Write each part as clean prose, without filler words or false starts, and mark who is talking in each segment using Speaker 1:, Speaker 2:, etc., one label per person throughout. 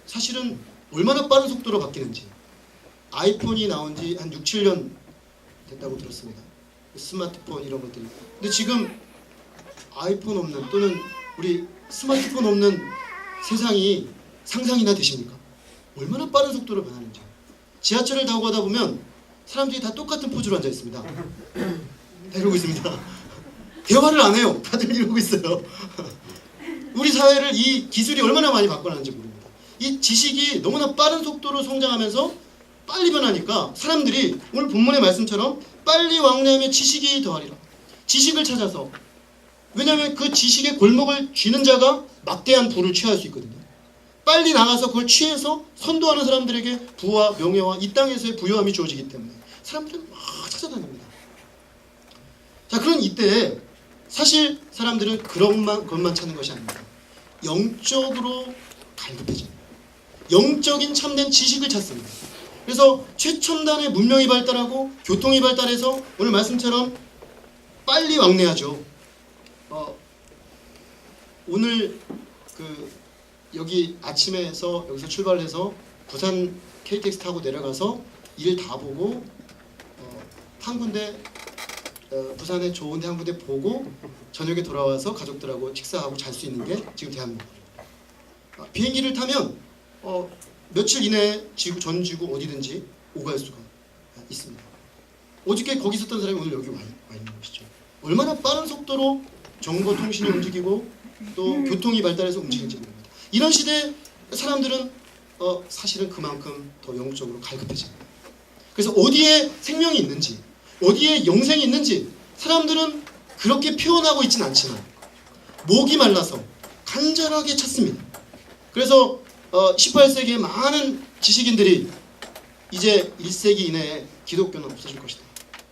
Speaker 1: 사실은 얼마나 빠른 속도로 바뀌는지. 아이폰이 나온 지 한 6, 7년 됐다고 들었습니다. 스마트폰 이런 것들이. 근데 지금 아이폰 없는 또는 우리 스마트폰 없는 세상이 상상이나 되십니까? 얼마나 빠른 속도로 변하는지. 지하철을 타고 가다 보면 사람들이 다 똑같은 포즈로 앉아 있습니다. 이러고 있습니다. 대화를 안 해요. 다들 이러고 있어요. 우리 사회를 이 기술이 얼마나 많이 바꿔놨는지 모릅니다. 이 지식이 너무나 빠른 속도로 성장하면서 빨리 변하니까 사람들이 오늘 본문의 말씀처럼 빨리 왕래하며 지식이 더하리라. 지식을 찾아서, 왜냐하면 그 지식의 골목을 쥐는 자가 막대한 부를 취할 수 있거든요. 빨리 나가서 그걸 취해서 선도하는 사람들에게 부와 명예와 이 땅에서의 부요함이 주어지기 때문에 사람들은 막 찾아다닙니다. 자, 그런 이때에 사실 사람들은 그런 것만 찾는 것이 아닙니다. 영적으로 갈급해집니다. 영적인 참된 지식을 찾습니다. 그래서 최첨단의 문명이 발달하고 교통이 발달해서 오늘 말씀처럼 빨리 왕래하죠. 오늘 여기 아침에서 여기서 출발해서 부산 KTX 타고 내려가서 일 다 보고 한 군데 부산에 좋은 데 한 군데 보고 저녁에 돌아와서 가족들하고 식사하고 잘 수 있는 게 지금 대한민국입니다. 비행기를 타면 며칠 이내에 전 지구 어디든지 오갈 수가 있습니다. 어저께 거기 있었던 사람이 오늘 여기 와 있는 것이죠. 얼마나 빠른 속도로 정보통신이 움직이고 또 교통이 발달해서 움직이는지 모릅니다. 이런 시대에 사람들은 사실은 그만큼 더 영적으로 갈급해집니다. 그래서 어디에 생명이 있는지, 어디에 영생이 있는지 사람들은 그렇게 표현하고 있지는 않지만 목이 말라서 간절하게 찾습니다. 그래서 18세기의 많은 지식인들이 이제 1세기 이내에 기독교는 없어질 것이다.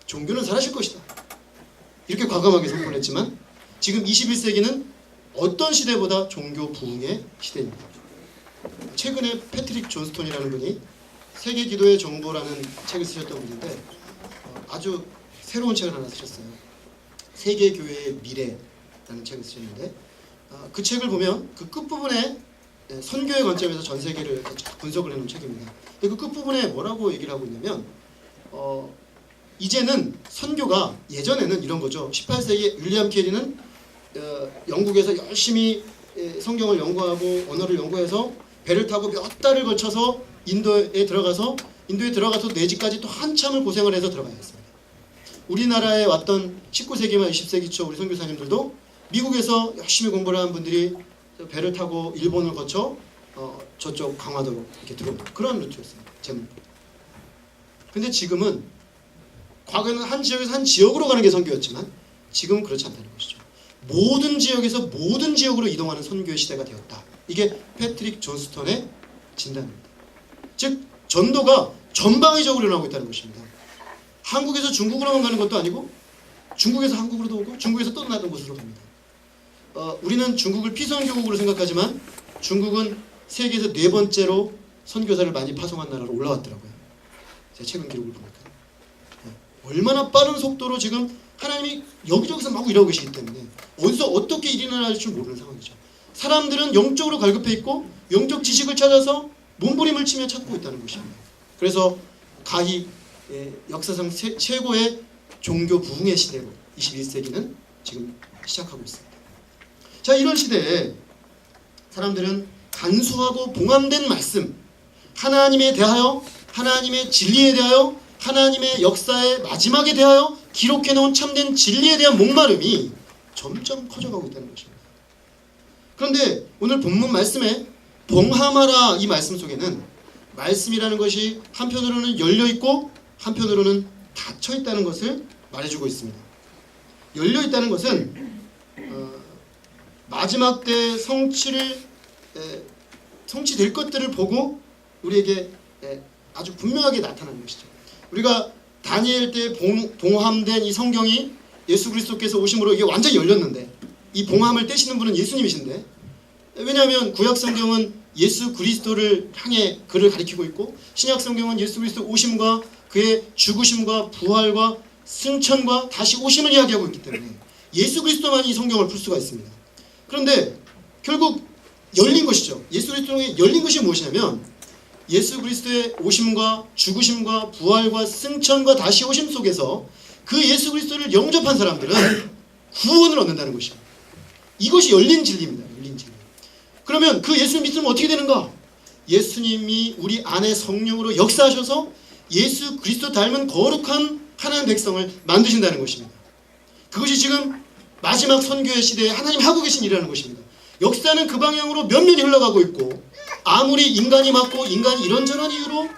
Speaker 1: 종교는 사라질 것이다. 이렇게 과감하게 선포했지만 지금 21세기는 어떤 시대보다 종교 부흥의 시대입니다. 최근에 패트릭 존스톤이라는 분이 세계 기도의 정보라는 책을 쓰셨던 분인데 아주 새로운 책을 하나 쓰셨어요. 세계 교회의 미래라는 책을 쓰셨는데 그 책을 보면 그 끝부분에 선교의 관점에서 전 세계를 분석을 해놓은 책입니다. 그 끝부분에 뭐라고 얘기를 하고 있냐면 이제는 선교가 예전에는 이런 거죠. 18세기 윌리엄 캐리는 영국에서 열심히 성경을 연구하고 언어를 연구해서 배를 타고 몇 달을 거쳐서 인도에 들어가서 4지까지 또 한참을 고생을 해서 들어가야 했습니다. 우리나라에 왔던 19세기 말 20세기 초 우리 선교사님들도 미국에서 열심히 공부를 한 분들이 배를 타고 일본을 거쳐 저쪽 강화도로 이렇게 들어오는 그런 루트였습니다. 근데 지금은 과거에는 한 지역에서 한 지역으로 가는 게 선교였지만 지금은 그렇지 않다는 것이죠. 모든 지역에서 모든 지역으로 이동하는 선교의 시대가 되었다. 이게 패트릭 존스톤의 진단입니다. 즉 전도가 전방위적으로 일어나고 있다는 것입니다. 한국에서 중국으로만 가는 것도 아니고 중국에서 한국으로도 오고 중국에서 또 다른 곳으로 갑니다. 우리는 중국을 피선교국으로 생각하지만 중국은 세계에서 4번째로 선교사를 많이 파송한 나라로 올라왔더라고요. 제가 최근 기록을 보니까. 얼마나 빠른 속도로 지금 하나님이 여기저기서 막 일하고 계시기 때문에 어디서 어떻게 일이 일어날 줄 모르는 상황이죠. 사람들은 영적으로 갈급해 있고 영적 지식을 찾아서 몸부림을 치며 찾고 있다는 것입니다. 그래서 가히 역사상 최고의 종교 부흥의 시대로 21세기는 지금 시작하고 있습니다. 자, 이런 시대에 사람들은 간소하고 봉함된 말씀, 하나님에 대하여, 하나님의 진리에 대하여, 하나님의 역사의 마지막에 대하여 기록해놓은 참된 진리에 대한 목마름이 점점 커져가고 있다는 것입니다. 그런데 오늘 본문 말씀에 봉함하라 이 말씀 속에는 말씀이라는 것이 한편으로는 열려있고 한편으로는 닫혀있다는 것을 말해주고 있습니다. 열려있다는 것은 마지막 때 성취될 것들을 보고 우리에게 아주 분명하게 나타나는 것이죠. 우리가 다니엘 때 봉함된 이 성경이 예수 그리스도께서 오심으로 이게 완전히 열렸는데 이 봉함을 떼시는 분은 예수님이신데, 왜냐하면 구약 성경은 예수 그리스도를 향해 그를 가리키고 있고 신약 성경은 예수 그리스도 오심과 그의 죽으심과 부활과 승천과 다시 오심을 이야기하고 있기 때문에 예수 그리스도만이 이 성경을 풀 수가 있습니다. 그런데 결국 열린 것이죠. 예수 그리스도의 열린 것이 무엇이냐면 예수 그리스도의 오심과 죽으심과 부활과 승천과 다시 오심 속에서 그 예수 그리스도를 영접한 사람들은 구원을 얻는다는 것입니다. 이것이 열린 진리입니다. 열린 진리. 그러면 그 예수를 믿으면 어떻게 되는가? 예수님이 우리 안에 성령으로 역사하셔서 예수 그리스도 닮은 거룩한 하나님의 백성을 만드신다는 것입니다. 그것이 지금 마지막 선교의 시대에 하나님이 하고 계신 일이라는 것입니다. 역사는 그 방향으로 면면이 흘러가고 있고 아무리 인간이 맞고 인간이 이런저런 이유로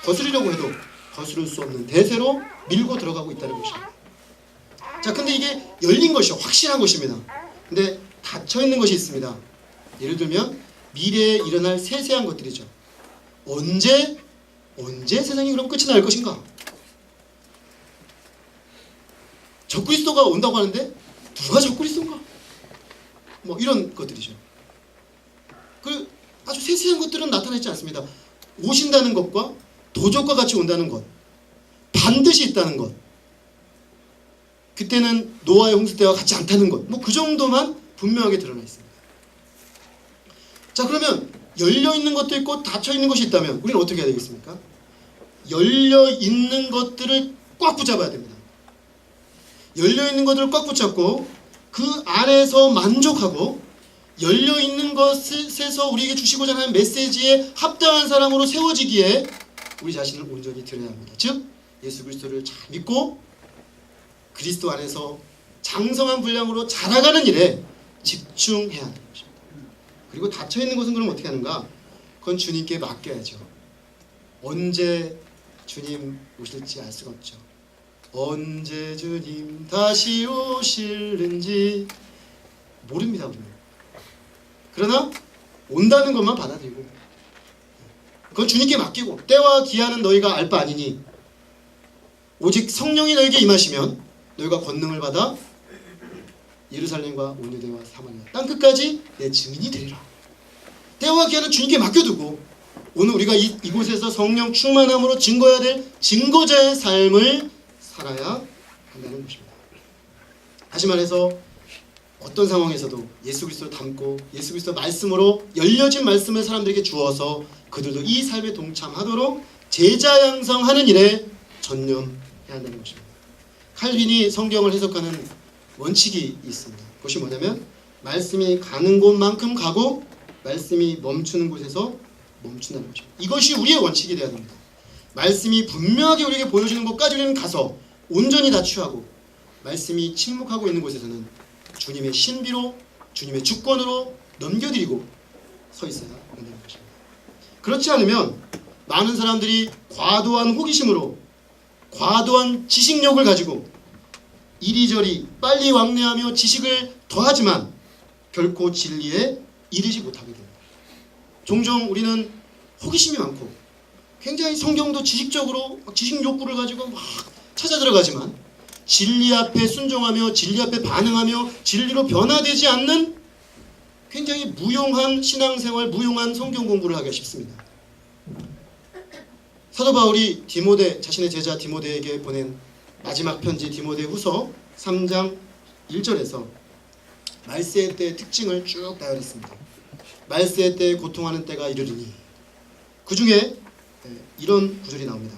Speaker 1: 거스르려고 해도 거스를 수 없는 대세로 밀고 들어가고 있다는 것입니다. 자, 근데 이게 열린 것이요, 확실한 것입니다. 근데 닫혀 있는 것이 있습니다. 예를 들면 미래에 일어날 세세한 것들이죠. 언제 세상이 그럼 끝이 날 것인가? 적그리스도가 온다고 하는데 누가 적그리스도인가? 뭐 이런 것들이죠. 그 아주 세세한 것들은 나타나지 않습니다. 오신다는 것과 도적과 같이 온다는 것, 반드시 있다는 것, 그때는 노아의 홍수 때와 같지 않다는 것, 뭐 그 정도만 분명하게 드러나 있습니다. 자, 그러면 열려 있는 것도 있고 닫혀 있는 것이 있다면 우리는 어떻게 해야 되겠습니까? 열려 있는 것들을 꽉 붙잡아야 됩니다. 열려 있는 것들을 꽉 붙잡고 그 안에서 만족하고 열려 있는 것에서 우리에게 주시고자 하는 메시지에 합당한 사람으로 세워지기에 우리 자신을 온전히 드려야 합니다. 즉 예수 그리스도를 잘 믿고 그리스도 안에서 장성한 분량으로 자라가는 일에 집중해야 하는 것입니다. 그리고 닫혀있는 것은 그럼 어떻게 하는가? 그건 주님께 맡겨야죠. 언제 주님 오실지 알 수가 없죠. 언제 주님 다시 오실는지 모릅니다. 우리는. 그러나 온다는 것만 받아들이고 그건 주님께 맡기고 때와 기한은 너희가 알 바 아니니 오직 성령이 너에게 임하시면 너희가 권능을 받아 예루살렘과 온 유대와 사마리아 땅 끝까지 내 증인이 되리라. 때와 기한은 주님께 맡겨두고 오늘 우리가 이곳에서 성령 충만함으로 증거해야 될 증거자의 삶을 살아야 한다는 것입니다. 다시 말해서 어떤 상황에서도 예수 그리스도를 닮고 예수 그리스도 말씀으로 열려진 말씀을 사람들에게 주어서 그들도 이 삶에 동참하도록 제자 양성하는 일에 전념해야 한다는 것입니다. 칼빈이 성경을 해석하는 원칙이 있습니다. 그것이 뭐냐면 말씀이 가는 곳만큼 가고 말씀이 멈추는 곳에서 멈춘다는 것입니다. 이것이 우리의 원칙이 되어야 됩니다. 말씀이 분명하게 우리에게 보여주는 곳까지 우리는 가서 온전히 다 취하고 말씀이 침묵하고 있는 곳에서는 주님의 신비로 주님의 주권으로 넘겨드리고 서 있어야 한다는 것입니다. 그렇지 않으면 많은 사람들이 과도한 호기심으로 과도한 지식력을 가지고 이리저리 빨리 왕래하며 지식을 더하지만 결코 진리에 이르지 못하게 됩니다. 종종 우리는 호기심이 많고 굉장히 성경도 지식적으로 지식 욕구를 가지고 막 찾아 들어가지만 진리 앞에 순종하며 진리 앞에 반응하며 진리로 변화되지 않는 굉장히 무용한 신앙생활, 무용한 성경 공부를 하기가 쉽습니다. 사도 바울이 디모데, 자신의 제자 디모데에게 보낸 마지막 편지 디모데 후서 3장 1절에서 말세의 때의 특징을 쭉 나열했습니다. 말세의 때에 고통하는 때가 이르리니 그 중에 이런 구절이 나옵니다.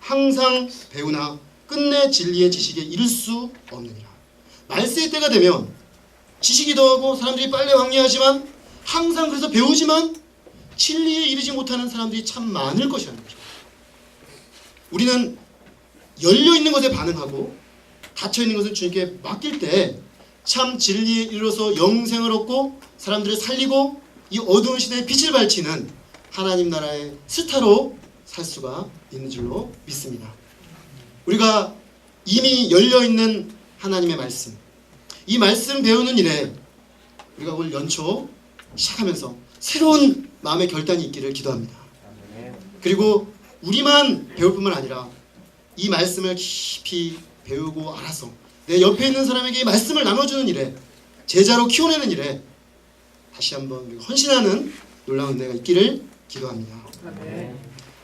Speaker 1: 항상 배우나 끝내 진리의 지식에 이를 수 없느니라. 말세의 때가 되면 지식이 더하고 사람들이 빨리 왕래하지만 항상 그래서 배우지만 진리에 이르지 못하는 사람들이 참 많을 것이라는 거죠. 우리는 열려있는 것에 반응하고 닫혀있는 것을 주님께 맡길 때 참 진리에 이르러서 영생을 얻고 사람들을 살리고 이 어두운 시대에 빛을 발치는 하나님 나라의 스타로 살 수가 있는 줄로 믿습니다. 우리가 이미 열려있는 하나님의 말씀, 이 말씀 배우는 일에 우리가 올 연초 시작하면서 새로운 마음의 결단이 있기를 기도합니다. 그리고 우리만 배울 뿐만 아니라 이 말씀을 깊이 배우고 알아서 내 옆에 있는 사람에게 이 말씀을 나눠주는 일에 제자로 키워내는 일에 다시 한번 우리가 헌신하는 놀라운 은혜가 있기를 기도합니다.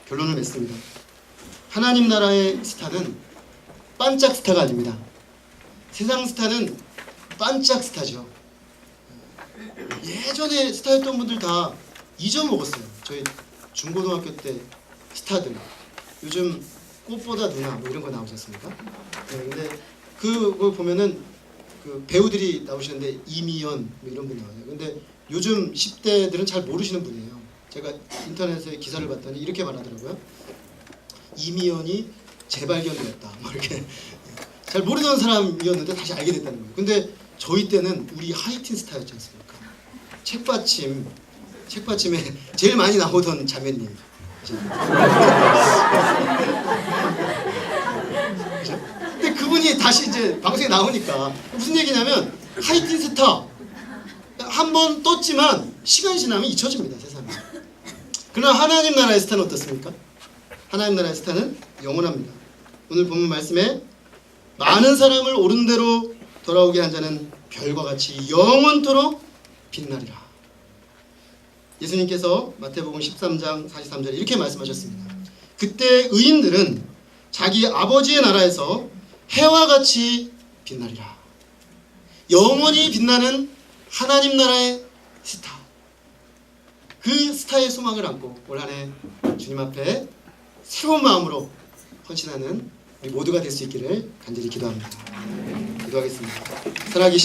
Speaker 1: 결론을 맺습니다. 하나님 나라의 스타는 반짝 스타가 아닙니다. 세상 스타는 반짝 스타죠. 예전에 스타였던 분들 다 잊어먹었어요. 저희 중고등학교 때 스타들. 요즘 꽃보다 누나 뭐 이런 거 나오지 않습니까? 네, 근데 그걸 보면은 그 배우들이 나오시는데 이미연 뭐 이런 분 나와요. 근데 요즘 10대들은 잘 모르시는 분이에요. 제가 인터넷에 기사를 봤더니 이렇게 말하더라고요. 이미연이 재발견되었다. 뭐 이렇게 잘 모르던 사람이었는데 다시 알게 됐다는 거예요. 근데 저희 때는 우리 하이틴 스타였지 않습니까? 책받침에 제일 많이 나오던 자매님. 근데 그분이 다시 이제 방송에 나오니까 무슨 얘기냐면 하이틴 스타 한 번 떴지만 시간이 지나면 잊혀집니다, 세상에. 그러나 하나님 나라의 스타는 어떻습니까? 하나님 나라의 스타는 영원합니다. 오늘 본문 말씀에 많은 사람을 옳은 대로 돌아오게 한 자는 별과 같이 영원토록 빛나리라. 예수님께서 마태복음 13장 43절에 이렇게 말씀하셨습니다. 그때 의인들은 자기 아버지의 나라에서 해와 같이 빛나리라. 영원히 빛나는 하나님 나라의 스타. 그 스타의 소망을 안고 올 한 해 주님 앞에 새로운 마음으로 헌신하는 우리 모두가 될 수 있기를 간절히 기도합니다. 기도하겠습니다. 살아계신